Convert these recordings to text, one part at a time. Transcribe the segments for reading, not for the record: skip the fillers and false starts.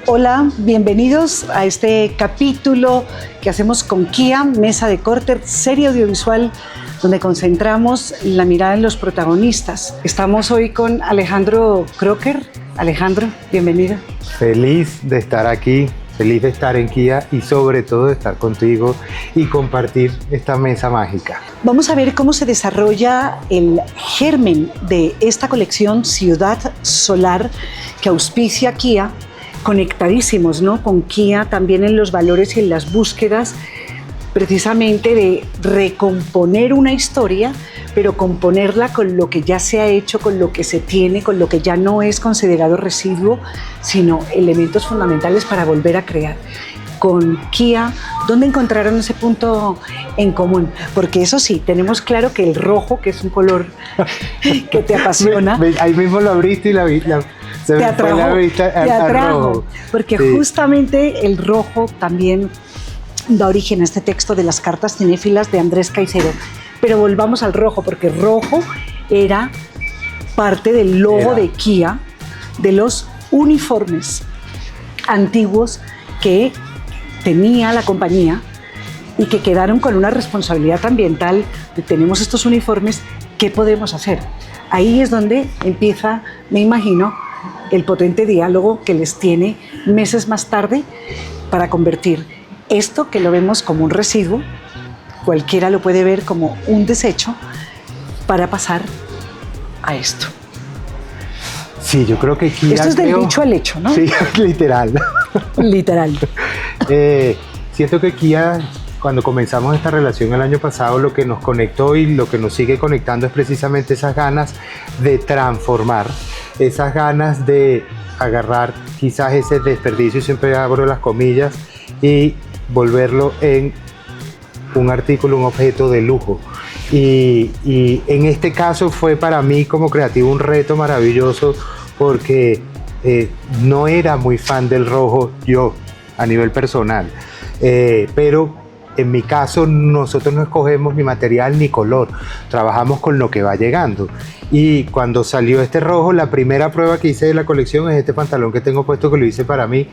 Hola, bienvenidos a este capítulo que hacemos con Kia, Mesa de Corte, serie audiovisual donde concentramos la mirada en los protagonistas. Estamos hoy con Alejandro Crocker. Alejandro, bienvenido. Feliz de estar aquí, feliz de estar en Kia y sobre todo de estar contigo y compartir esta mesa mágica. Vamos a ver cómo se desarrolla el germen de esta colección Ciudad Solar que auspicia Kia, conectadísimos, ¿no?, con Kia también en los valores y en las búsquedas precisamente de recomponer una historia, pero componerla con lo que ya se ha hecho, con lo que se tiene, con lo que ya no es considerado residuo, sino elementos fundamentales para volver a crear. Con Kia, ¿dónde encontraron ese punto en común? Porque eso sí, tenemos claro que el rojo, que es un color que te apasiona. Ahí mismo lo abriste y se te atrajo, fue la vista al rojo. Porque sí, justamente el rojo también da origen a este texto de las cartas cinéfilas de Andrés Caicedo. Pero volvamos al rojo, porque rojo era parte del logo de Kia, de los uniformes antiguos que tenía la compañía y que quedaron con una responsabilidad ambiental de tenemos estos uniformes, ¿qué podemos hacer? Ahí es donde empieza, me imagino, el potente diálogo que les tiene meses más tarde para convertir esto que lo vemos como un residuo, cualquiera lo puede ver como un desecho, para pasar a esto. Sí, yo creo que Kia... Esto es del dicho al hecho, ¿no? Sí, literal. Literal. Siento que Kia, cuando comenzamos esta relación el año pasado, lo que nos conectó y lo que nos sigue conectando es precisamente esas ganas de transformar, esas ganas de agarrar quizás ese desperdicio, y siempre abro las comillas, y volverlo en un artículo, un objeto de lujo. Y en este caso fue para mí como creativo un reto maravilloso porque no era muy fan del rojo yo a nivel personal, pero en mi caso nosotros no escogemos ni material ni color, trabajamos con lo que va llegando. Y cuando salió este rojo, la primera prueba que hice de la colección es este pantalón que tengo puesto, que lo hice para mí,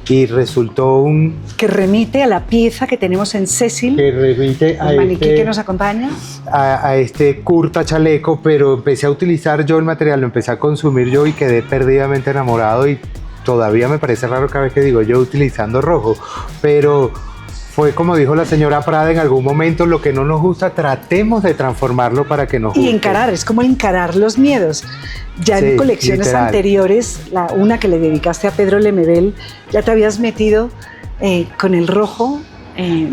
y resultó un... Que remite a la pieza que tenemos en Cecil, que remite a el maniquí que nos acompaña. A este curta chaleco, pero empecé a utilizar yo el material, lo empecé a consumir yo y quedé perdidamente enamorado, y todavía me parece raro cada vez que digo yo utilizando rojo, pero... fue como dijo la señora Prada en algún momento, lo que no nos gusta, tratemos de transformarlo para que nos guste. Y encarar, es como encarar los miedos. Ya sí, en colecciones literal. Anteriores, una que le dedicaste a Pedro Lemebel, ya te habías metido con el rojo.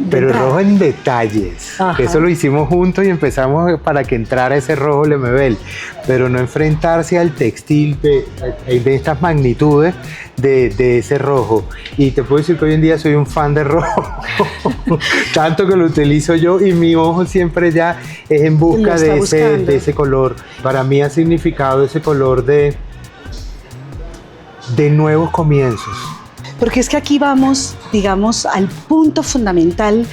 Pero el rojo en detalles. Eso lo hicimos juntos y empezamos para que entrara ese rojo Lemebel, pero no enfrentarse al textil de estas magnitudes de ese rojo. Y te puedo decir que hoy en día soy un fan de rojo, tanto que lo utilizo yo, y mi ojo siempre ya es en busca de ese color. Para mí ha significado ese color de nuevos comienzos. Porque es que aquí vamos, digamos, al punto fundamental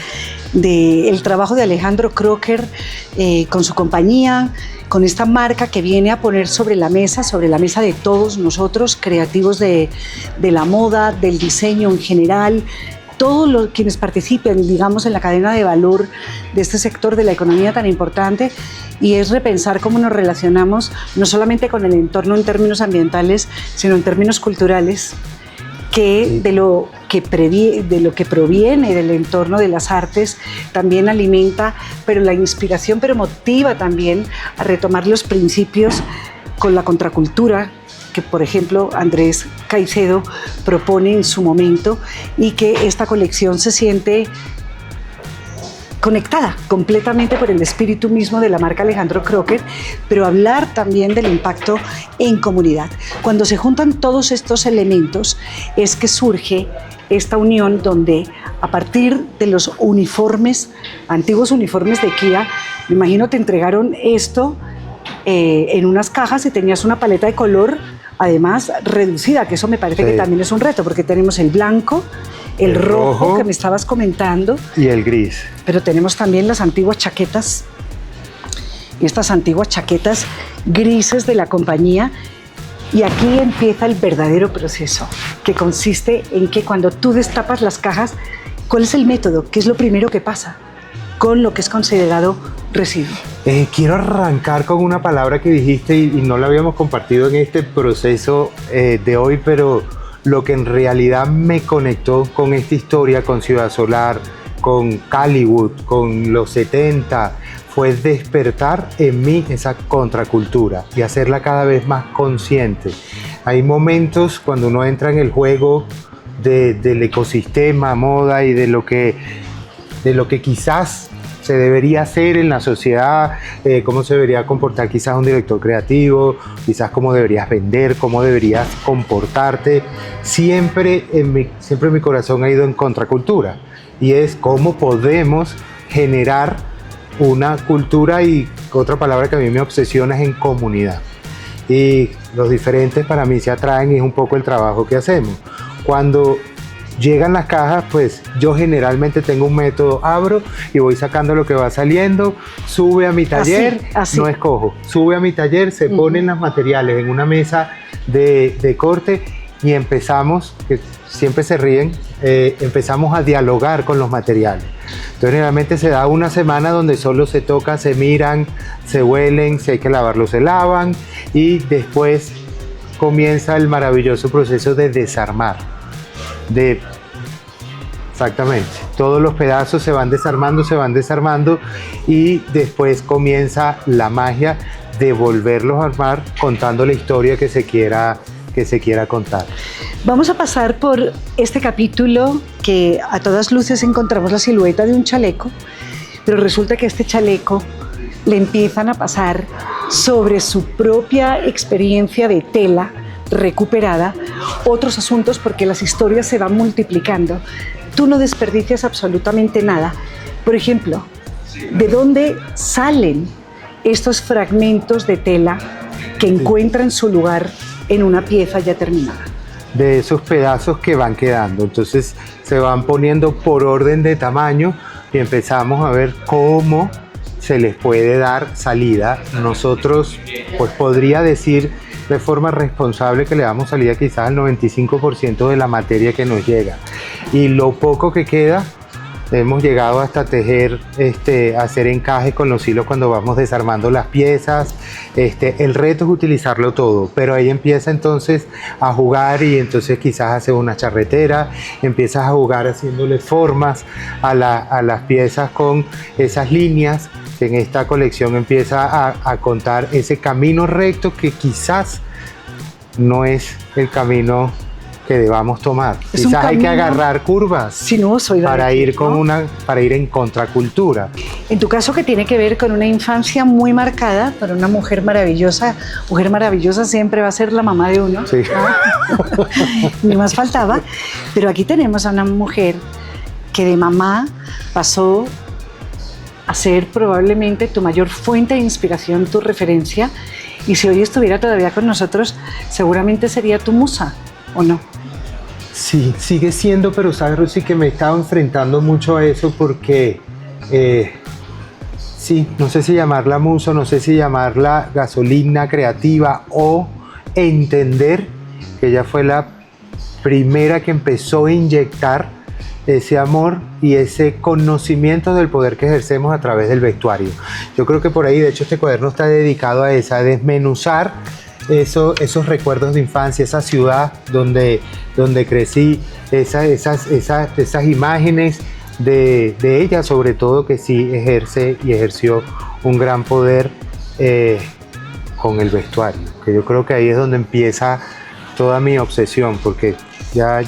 del trabajo de Alejandro Crocker con su compañía, con esta marca que viene a poner sobre la mesa de todos nosotros, creativos de la moda, del diseño en general, todos los quienes participen, digamos, en la cadena de valor de este sector de la economía tan importante, y es repensar cómo nos relacionamos no solamente con el entorno en términos ambientales, sino en términos culturales, que de lo que proviene del entorno de las artes también alimenta, pero la inspiración, pero motiva también a retomar los principios con la contracultura que, por ejemplo, Andrés Caicedo propone en su momento, y que esta colección se siente conectada completamente por el espíritu mismo de la marca Alejandro Crocker, pero hablar también del impacto en comunidad. Cuando se juntan todos estos elementos es que surge esta unión donde, a partir de los uniformes, antiguos uniformes de Kia, me imagino te entregaron esto en unas cajas y tenías una paleta de color, además reducida, que eso me parece que también es un reto, porque tenemos el blanco, el rojo que me estabas comentando. Y el gris. Pero tenemos también las antiguas chaquetas, estas antiguas chaquetas grises de la compañía, Y aquí empieza el verdadero proceso, que consiste en que cuando tú destapas las cajas, ¿cuál es el método? ¿Qué es lo primero que pasa con lo que es considerado residuo? Quiero arrancar con una palabra que dijiste y no la habíamos compartido en este proceso de hoy, pero lo que en realidad me conectó con esta historia, con Ciudad Solar, con Caliwood, con los 70, fue despertar en mí esa contracultura y hacerla cada vez más consciente. Hay momentos cuando uno entra en el juego del ecosistema, moda y de lo que quizás se debería hacer en la sociedad, cómo se debería comportar quizás un director creativo, quizás cómo deberías vender, cómo deberías comportarte. Siempre en mi corazón ha ido en contracultura, y es cómo podemos generar una cultura, y otra palabra que a mí me obsesiona es en comunidad. Y los diferentes para mí se atraen y es un poco el trabajo que hacemos. Cuando llegan las cajas, pues yo generalmente tengo un método, abro y voy sacando lo que va saliendo, sube a mi taller, así. No escojo, sube a mi taller, se ponen los materiales en una mesa de corte y empezamos, que siempre se ríen, empezamos a dialogar con los materiales. Entonces generalmente se da una semana donde solo se toca, se miran, se huelen, si hay que lavarlos se lavan, y después comienza el maravilloso proceso de desarmar. Exactamente, todos los pedazos se van desarmando y después comienza la magia de volverlos a armar contando la historia que se quiera contar. Vamos a pasar por este capítulo que a todas luces encontramos la silueta de un chaleco, pero resulta que este chaleco le empiezan a pasar sobre su propia experiencia de tela recuperada otros asuntos, porque las historias se van multiplicando. Tú no desperdicias absolutamente nada. Por ejemplo, ¿de dónde salen estos fragmentos de tela que encuentran su lugar en una pieza ya terminada? De esos pedazos que van quedando. Entonces se van poniendo por orden de tamaño y empezamos a ver cómo se les puede dar salida. Nosotros, pues podría decir de forma responsable que le damos salida quizás al 95% de la materia que nos llega. Y lo poco que queda, hemos llegado hasta tejer, hacer encajes con los hilos cuando vamos desarmando las piezas. El reto es utilizarlo todo, pero ahí empieza entonces a jugar, y entonces quizás hace una charretera, empiezas a jugar haciéndole formas a las piezas con esas líneas. En esta colección empieza a contar ese camino recto que quizás no es el camino que debamos tomar. Quizás hay que agarrar curvas sinuoso para ir en contracultura. En tu caso, que tiene que ver con una infancia muy marcada por una mujer maravillosa siempre va a ser la mamá de uno. Sí. Ni más faltaba. Pero aquí tenemos a una mujer que de mamá pasó a ser probablemente tu mayor fuente de inspiración, tu referencia, y si hoy estuviera todavía con nosotros, seguramente sería tu musa, ¿o no? Sí, sigue siendo, pero sabes, Rosy, que me he estado enfrentando mucho a eso porque, sí, no sé si llamarla musa, no sé si llamarla gasolina creativa, o entender que ella fue la primera que empezó a inyectar ese amor y ese conocimiento del poder que ejercemos a través del vestuario. Yo creo que por ahí, de hecho, este cuaderno está dedicado a eso, a desmenuzar esos recuerdos de infancia, esa ciudad donde crecí, esas imágenes de ella, sobre todo, que sí ejerció un gran poder con el vestuario, que yo creo que ahí es donde empieza toda mi obsesión, porque ya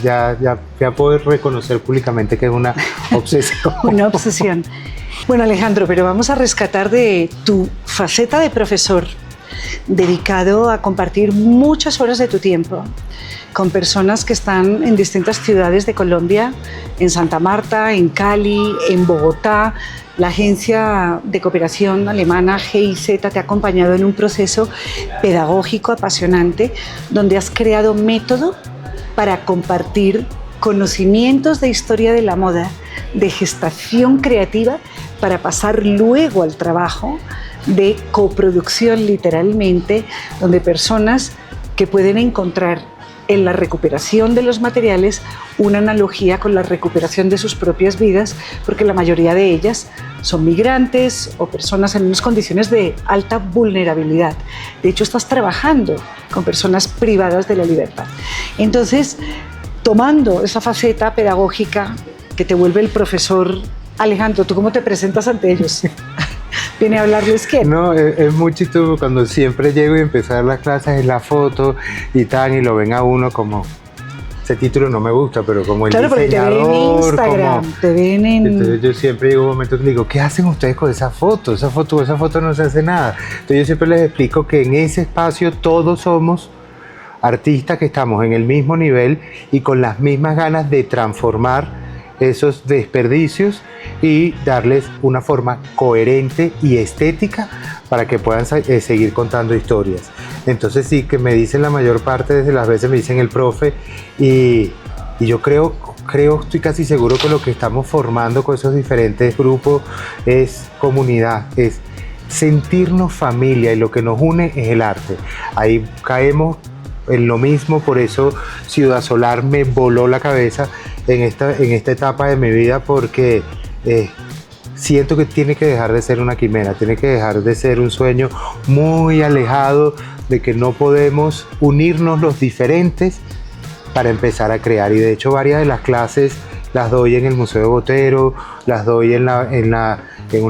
puedo reconocer públicamente que es una obsesión. Una obsesión. Bueno, Alejandro, pero vamos a rescatar de tu faceta de profesor, dedicado a compartir muchas horas de tu tiempo con personas que están en distintas ciudades de Colombia, en Santa Marta, en Cali, en Bogotá. La agencia de cooperación alemana GIZ te ha acompañado en un proceso pedagógico apasionante, donde has creado método para compartir conocimientos de historia de la moda, de gestación creativa, para pasar luego al trabajo de coproducción, literalmente, donde personas que pueden encontrar en la recuperación de los materiales una analogía con la recuperación de sus propias vidas, porque la mayoría de ellas son migrantes o personas en unas condiciones de alta vulnerabilidad. De hecho, estás trabajando con personas privadas de la libertad. Entonces, tomando esa faceta pedagógica que te vuelve el profesor Alejandro, ¿tú cómo te presentas ante ellos? ¿Viene a hablarles qué? No, es muy chistoso cuando siempre llego y empiezo a dar las clases en la foto y tal, y lo ven a uno como, ese título no me gusta, pero como el diseñador. Claro, porque te ven en Instagram, como, te ven en... Entonces yo siempre llego a un momento que digo, ¿qué hacen ustedes con esa foto? Esa foto no se hace nada. Entonces yo siempre les explico que en ese espacio todos somos artistas que estamos en el mismo nivel y con las mismas ganas de transformar esos desperdicios y darles una forma coherente y estética para que puedan seguir contando historias. Entonces sí, que me dicen la mayor parte de las veces, me dicen el profe, y yo creo, estoy casi seguro que lo que estamos formando con esos diferentes grupos es comunidad, es sentirnos familia, y lo que nos une es el arte. Ahí caemos en lo mismo, por eso Ciudad Solar me voló la cabeza en esta etapa de mi vida, porque siento que tiene que dejar de ser una quimera, tiene que dejar de ser un sueño muy alejado, de que no podemos unirnos los diferentes para empezar a crear. Y de hecho varias de las clases las doy en el Museo de Botero, las doy en una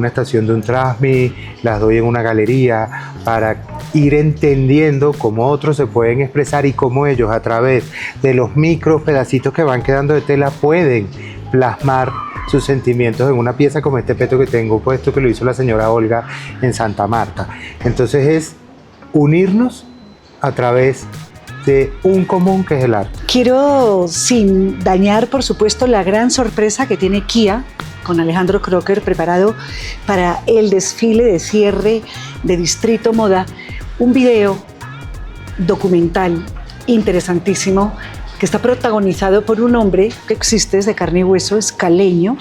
estación de un Trasmi, las doy en una galería, para ir entendiendo cómo otros se pueden expresar y cómo ellos, a través de los micro pedacitos que van quedando de tela, pueden plasmar sus sentimientos en una pieza como este peto que tengo puesto, que lo hizo la señora Olga en Santa Marta. Entonces es unirnos a través de un común que es el arte. Quiero, sin dañar por supuesto la gran sorpresa que tiene Kia con Alejandro Crocker preparado para el desfile de cierre de Distrito Moda, un video documental interesantísimo que está protagonizado por un hombre que existe, es de carne y hueso, es caleño,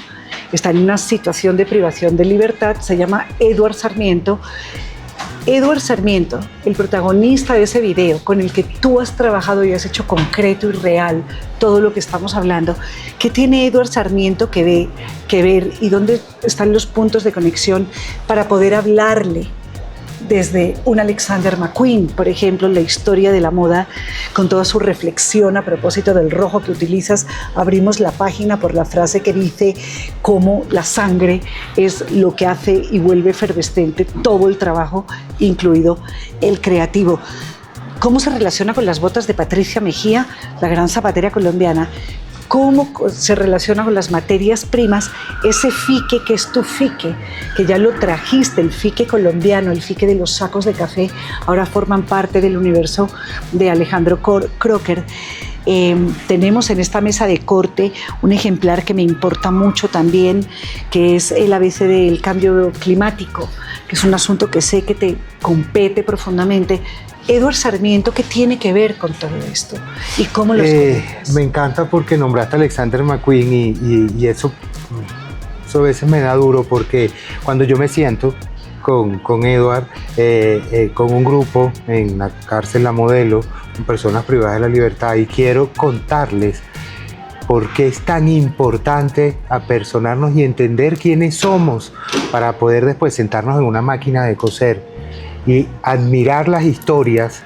está en una situación de privación de libertad, se llama Edward Sarmiento. Edward Sarmiento, el protagonista de ese video con el que tú has trabajado y has hecho concreto y real todo lo que estamos hablando, ¿qué tiene Edward Sarmiento que ver y dónde están los puntos de conexión para poder hablarle desde un Alexander McQueen, por ejemplo, la historia de la moda, con toda su reflexión a propósito del rojo que utilizas? Abrimos la página por la frase que dice cómo la sangre es lo que hace y vuelve efervescente todo el trabajo, incluido el creativo. ¿Cómo se relaciona con las botas de Patricia Mejía, la gran zapatera colombiana? ¿Cómo se relaciona con las materias primas? Ese fique que es tu fique, que ya lo trajiste, el fique colombiano, el fique de los sacos de café, ahora forman parte del universo de Alejandro Crocker. Tenemos en esta mesa de corte un ejemplar que me importa mucho también, que es el ABC del cambio climático, que es un asunto que sé que te compete profundamente. Edward Sarmiento, ¿qué tiene que ver con todo esto? ¿Y cómo los conectas? Me encanta porque nombraste a Alexander McQueen y eso a veces me da duro, porque cuando yo me siento con Edward, con un grupo en la cárcel La Modelo, con personas privadas de la libertad, y quiero contarles por qué es tan importante apersonarnos y entender quiénes somos para poder después sentarnos en una máquina de coser y admirar las historias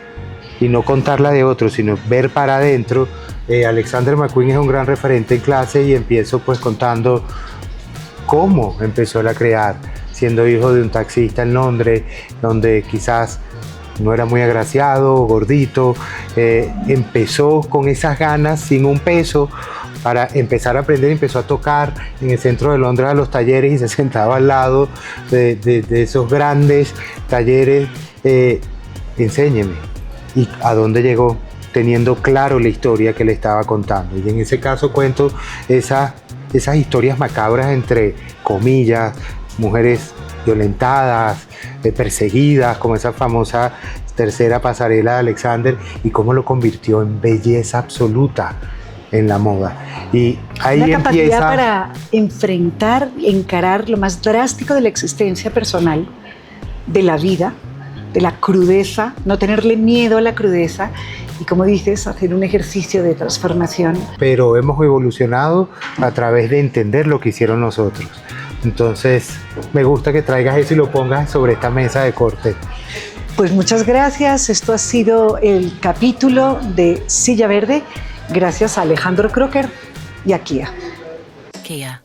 y no contarla de otros, sino ver para adentro. Alexander McQueen es un gran referente en clase, y empiezo pues contando cómo empezó él a crear, siendo hijo de un taxista en Londres, donde quizás no era muy agraciado, gordito, empezó con esas ganas, sin un peso, para empezar a aprender. Empezó a tocar en el centro de Londres a los talleres y se sentaba al lado de esos grandes talleres. Enséñeme. ¿Y a dónde llegó? Teniendo claro la historia que le estaba contando. Y en ese caso cuento esas historias macabras, entre comillas, mujeres violentadas, perseguidas, como esa famosa tercera pasarela de Alexander, y cómo lo convirtió en belleza absoluta en la moda. Y ahí una capacidad empieza para enfrentar, encarar lo más drástico de la existencia personal, de la vida, de la crudeza, no tenerle miedo a la crudeza, y, como dices, hacer un ejercicio de transformación. Pero hemos evolucionado a través de entender lo que hicieron nosotros. Entonces, me gusta que traigas eso y lo pongas sobre esta mesa de corte. Pues muchas gracias. Esto ha sido el capítulo de Silla Verde, gracias a Alejandro Crocker y a Kia. Kia,